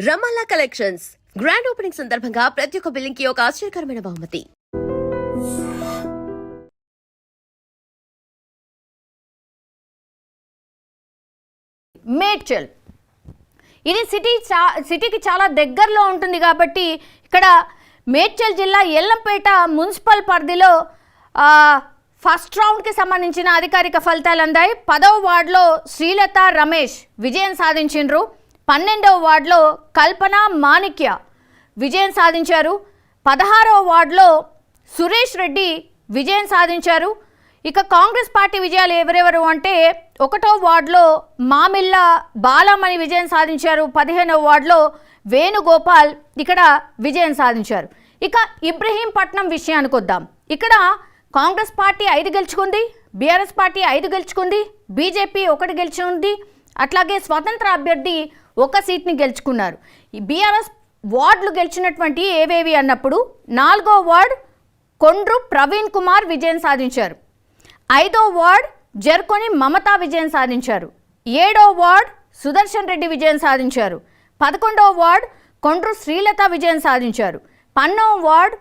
రమాలా collections grand opening సందర్భంగా ప్రతి ఒక్క బిల్లింగ్ కి ఒక ఆశ్చర్యకరమైన బహుమతి. మేడ్చల్ ఇది సిటీకి చాలా దగ్గరలో ఉంటుంది కాబట్టి ఇక్కడ మేడ్చల్ జిల్లా ఎల్లంపేట మున్సిపల్ పరిధిలో ఫస్ట్ రౌండ్కి సంబంధించిన అధికారిక ఫలితాలు అందాయి. 10వ వార్డులో శ్రీలత రమేష్ విజయం సాధించిండ్రు. 12వ వార్డులో కల్పన మాణిక్య విజయం సాధించారు. 16వ వార్డులో సురేష్ రెడ్డి విజయం సాధించారు. ఇక కాంగ్రెస్ పార్టీ విజయాలు ఎవరెవరు అంటే 1వ వార్డులో మామిళ్ళ బాలమణి విజయం సాధించారు. 15వ వార్డులో వేణుగోపాల్ ఇక్కడ విజయం సాధించారు. ఇక ఇబ్రహీంపట్నం విషయానికి వద్దాం. ఇక్కడ కాంగ్రెస్ పార్టీ 5 గెలుచుకుంది, బీఆర్ఎస్ పార్టీ 5 గెలుచుకుంది, బీజేపీ 1 గెలుచుకుంది, అట్లాగే స్వతంత్ర అభ్యర్థి 1 సీట్ని గెలుచుకున్నారు. ఈ బీఆర్ఎస్ వార్డులు గెలిచినటువంటి ఏవేవి అన్నప్పుడు 4వ వార్డు కొండ్రు ప్రవీణ్ కుమార్ విజయం సాధించారు. 5వ వార్డు జర్కొని మమతా విజయం సాధించారు. 7వ వార్డు సుదర్శన్ రెడ్డి విజయం సాధించారు. 11వ వార్డు కొండ్రు శ్రీలత విజయం సాధించారు. 12వ వార్డు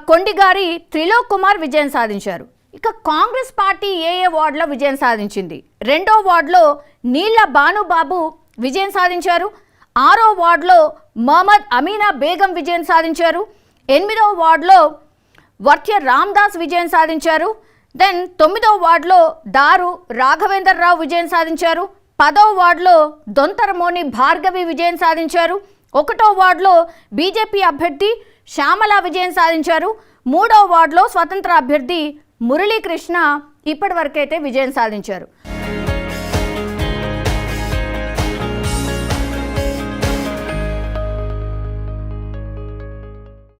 కొండిగారి త్రిలోక్ కుమార్ విజయం సాధించారు. ఇక కాంగ్రెస్ పార్టీ ఏ వార్డులో విజయం సాధించింది? 2వ వార్డులో నీళ్ల భానుబాబు విజయం సాధించారు. 6వ వార్డులో మహమ్మద్ అమీనా బేగం విజయం సాధించారు. 8వ వార్డులో వర్త్య రామ్దాస్ విజయం సాధించారు. దెన్ 9వ వార్డులో దారు రాఘవేందర్ రావు విజయం సాధించారు. 10వ వార్డులో దొంతరమోని భార్గవి విజయం సాధించారు. 1వ వార్డులో బీజేపీ అభ్యర్థి శ్యామల విజయం సాధించారు. 3వ వార్డులో స్వతంత్ర అభ్యర్థి మురళీకృష్ణ ఇప్పటివరకైతే విజయం సాధించారు.